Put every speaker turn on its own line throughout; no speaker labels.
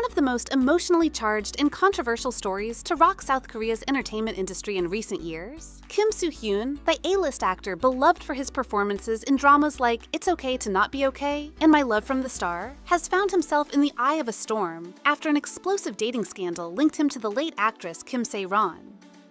one of the most emotionally charged and controversial stories to rock South Korea's entertainment industry in recent years. Kim Soo-hyun, the A-list actor beloved for his performances in dramas like It's Okay to Not Be Okay and My Love from the Star, has found himself in the eye of a storm after an explosive dating scandal linked him to the late actress Kim Sae-ron.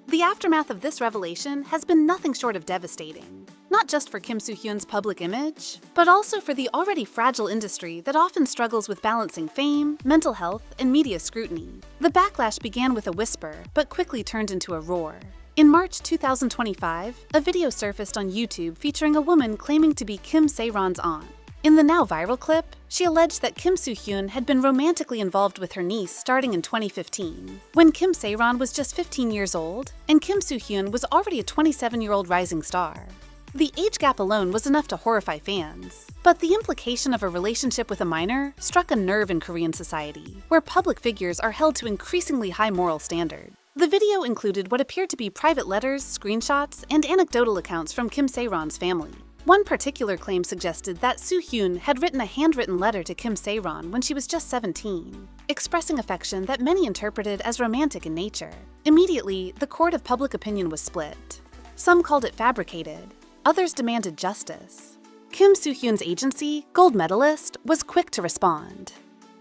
The aftermath of this revelation has been nothing short of devastating, not just for Kim Soo-hyun's public image, but also for the already fragile industry that often struggles with balancing fame, mental health, and media scrutiny. The backlash began with a whisper, but quickly turned into a roar. In March 2025, a video surfaced on YouTube featuring a woman claiming to be Kim Sae-ron's aunt. In the now viral clip, she alleged that Kim Soo-hyun had been romantically involved with her niece starting in 2015, when Kim Sae-ron was just 15 years old, and Kim Soo-hyun was already a 27-year-old rising star. The age gap alone was enough to horrify fans, but the implication of a relationship with a minor struck a nerve in Korean society, where public figures are held to increasingly high moral standards. The video included what appeared to be private letters, screenshots, and anecdotal accounts from Kim Sae-ron's family. One particular claim suggested that Soo-hyun had written a handwritten letter to Kim Sae-ron when she was just 17, expressing affection that many interpreted as romantic in nature. Immediately, the court of public opinion was split. Some called it fabricated, others demanded justice. Kim Soo-hyun's agency, Medalist, was quick to respond.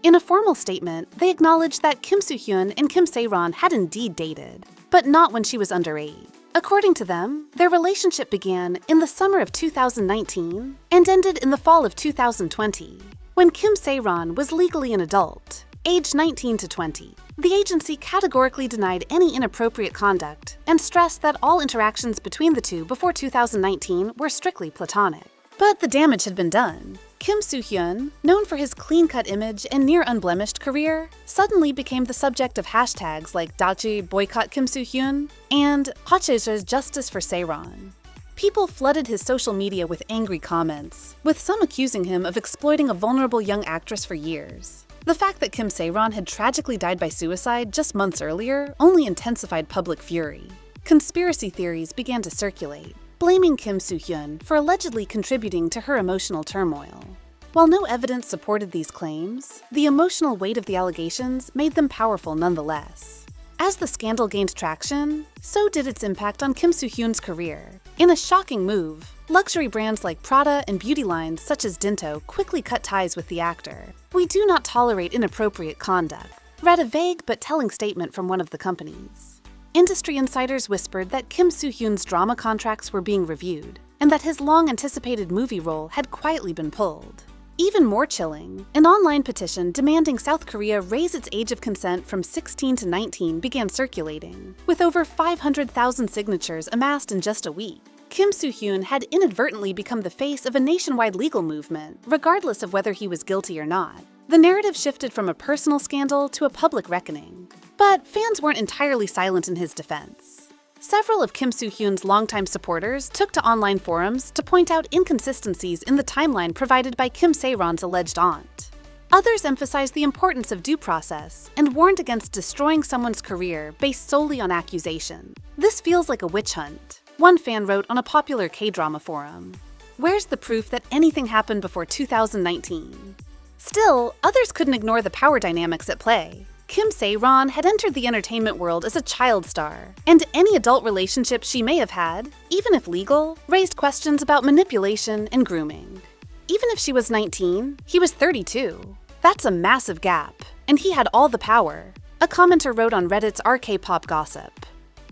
In a formal statement, they acknowledged that Kim Soo-hyun and Kim Sae-ron had indeed dated, but not when she was underage. According to them, their relationship began in the summer of 2019 and ended in the fall of 2020, when Kim Sae-ron was legally an adult, aged 19 to 20. The agency categorically denied any inappropriate conduct and stressed that all interactions between the two before 2019 were strictly platonic. But the damage had been done. Kim Soo-hyun, known for his clean-cut image and near-unblemished career, suddenly became the subject of hashtags like Dachi boycott Kim Soo-hyun and Hache's justice for Sae-ron. People flooded his social media with angry comments, with some accusing him of exploiting a vulnerable young actress for years. The fact that Kim Sae-ron had tragically died by suicide just months earlier only intensified public fury. Conspiracy theories began to circulate, blaming Kim Soo-hyun for allegedly contributing to her emotional turmoil. While no evidence supported these claims, the emotional weight of the allegations made them powerful nonetheless. As the scandal gained traction, so did its impact on Kim Soo-hyun's career. In a shocking move, luxury brands like Prada and beauty lines such as Dinto quickly cut ties with the actor. "We do not tolerate inappropriate conduct," read a vague but telling statement from one of the companies. Industry insiders whispered that Kim Soo-hyun's drama contracts were being reviewed, and that his long-anticipated movie role had quietly been pulled. Even more chilling, an online petition demanding South Korea raise its age of consent from 16 to 19 began circulating, with over 500,000 signatures amassed in just a week. Kim Soo-hyun had inadvertently become the face of a nationwide legal movement, regardless of whether he was guilty or not. The narrative shifted from a personal scandal to a public reckoning. But fans weren't entirely silent in his defense. Several of Kim Soo-hyun's longtime supporters took to online forums to point out inconsistencies in the timeline provided by Kim Sae-ron's alleged aunt. Others emphasized the importance of due process and warned against destroying someone's career based solely on accusation. "This feels like a witch hunt," one fan wrote on a popular K-drama forum. "Where's the proof that anything happened before 2019? Still, others couldn't ignore the power dynamics at play. Kim Sae-ron had entered the entertainment world as a child star, and any adult relationship she may have had, even if legal, raised questions about manipulation and grooming. Even if she was 19, he was 32. That's a massive gap, and he had all the power, a commenter wrote on Reddit's RK-pop gossip.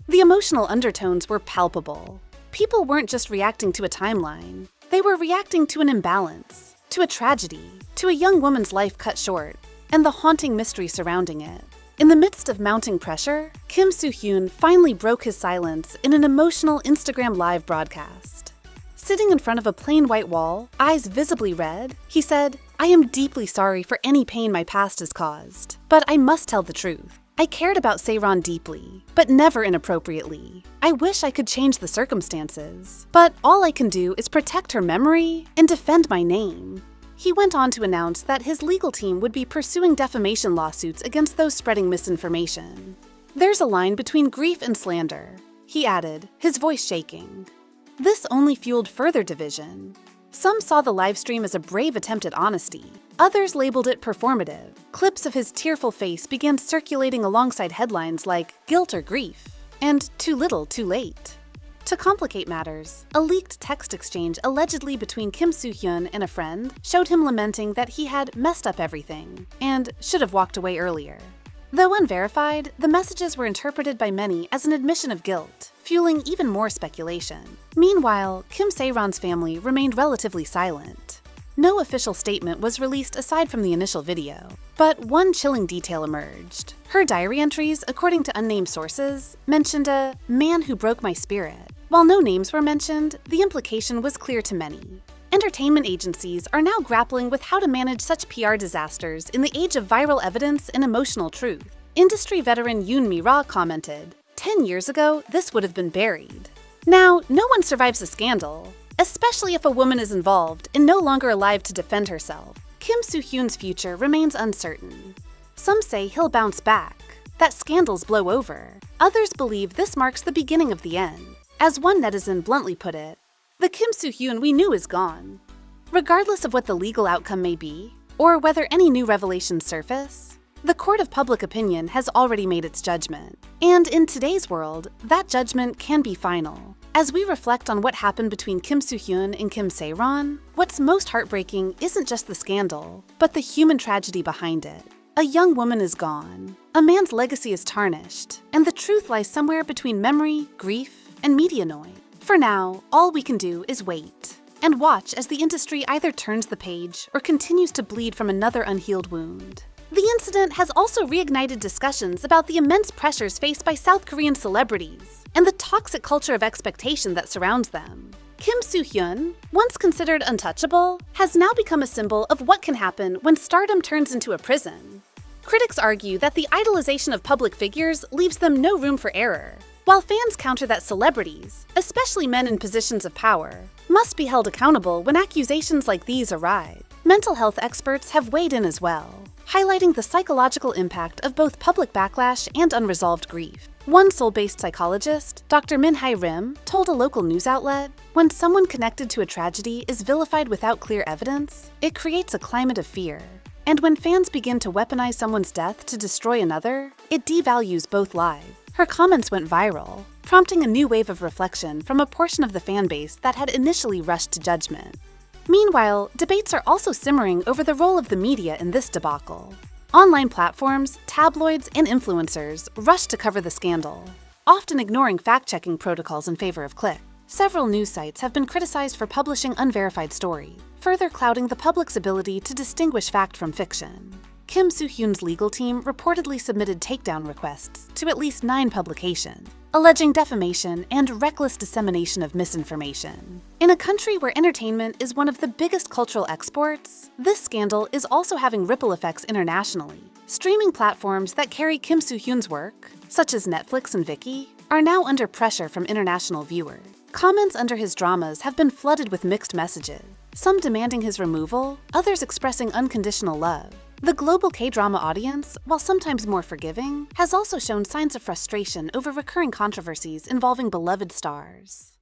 The emotional undertones were palpable. People weren't just reacting to a timeline, they were reacting to an imbalance, to a tragedy, to a young woman's life cut short, and the haunting mystery surrounding it. In the midst of mounting pressure, Kim Soo-hyun finally broke his silence in an emotional Instagram Live broadcast. Sitting in front of a plain white wall, eyes visibly red, he said, "I am deeply sorry for any pain my past has caused, but I must tell the truth. I cared about Sae-ron deeply, but never inappropriately. I wish I could change the circumstances, but all I can do is protect her memory and defend my name." He went on to announce that his legal team would be pursuing defamation lawsuits against those spreading misinformation. "There's a line between grief and slander," he added, his voice shaking. This only fueled further division. Some saw the livestream as a brave attempt at honesty. Others labeled it performative. Clips of his tearful face began circulating alongside headlines like "guilt or grief" and "too little, too late." To complicate matters, a leaked text exchange allegedly between Kim Soo-hyun and a friend showed him lamenting that he had messed up everything and should have walked away earlier. Though unverified, the messages were interpreted by many as an admission of guilt, fueling even more speculation. Meanwhile, Kim Sae-ron's family remained relatively silent. No official statement was released aside from the initial video, but one chilling detail emerged. Her diary entries, according to unnamed sources, mentioned a "man who broke my spirit." While no names were mentioned, the implication was clear to many. Entertainment agencies are now grappling with how to manage such PR disasters in the age of viral evidence and emotional truth. Industry veteran Yoon Mi-ra commented, "10 years ago, this would have been buried." Now, no one survives a scandal, especially if a woman is involved and no longer alive to defend herself. Kim Soo-hyun's future remains uncertain. Some say he'll bounce back, that scandals blow over. Others believe this marks the beginning of the end. As one netizen bluntly put it, "The Kim Soo-hyun we knew is gone." Regardless of what the legal outcome may be, or whether any new revelations surface, the court of public opinion has already made its judgment. And in today's world, that judgment can be final. As we reflect on what happened between Kim Soo-hyun and Kim Sae-ron, what's most heartbreaking isn't just the scandal, but the human tragedy behind it. A young woman is gone, a man's legacy is tarnished, and the truth lies somewhere between memory, grief, and media noise. For now, all we can do is wait and watch as the industry either turns the page or continues to bleed from another unhealed wound. The incident has also reignited discussions about the immense pressures faced by South Korean celebrities and the toxic culture of expectation that surrounds them. Kim Soo-hyun, once considered untouchable, has now become a symbol of what can happen when stardom turns into a prison. Critics argue that the idolization of public figures leaves them no room for error, while fans counter that celebrities, especially men in positions of power, must be held accountable when accusations like these arise. Mental health experts have weighed in as well, highlighting the psychological impact of both public backlash and unresolved grief. One Seoul-based psychologist, Dr. Min-hae Rim, told a local news outlet, "When someone connected to a tragedy is vilified without clear evidence, it creates a climate of fear. And when fans begin to weaponize someone's death to destroy another, it devalues both lives." Her comments went viral, prompting a new wave of reflection from a portion of the fan base that had initially rushed to judgment. Meanwhile, debates are also simmering over the role of the media in this debacle. Online platforms, tabloids, and influencers rushed to cover the scandal, often ignoring fact-checking protocols in favor of click. Several news sites have been criticized for publishing unverified stories, further clouding the public's ability to distinguish fact from fiction. Kim Soo-hyun's legal team reportedly submitted takedown requests to at least 9 publications, alleging defamation and reckless dissemination of misinformation. In a country where entertainment is one of the biggest cultural exports, this scandal is also having ripple effects internationally. Streaming platforms that carry Kim Soo-hyun's work, such as Netflix and Viki, are now under pressure from international viewers. Comments under his dramas have been flooded with mixed messages, some demanding his removal, others expressing unconditional love. The global K-drama audience, while sometimes more forgiving, has also shown signs of frustration over recurring controversies involving beloved stars.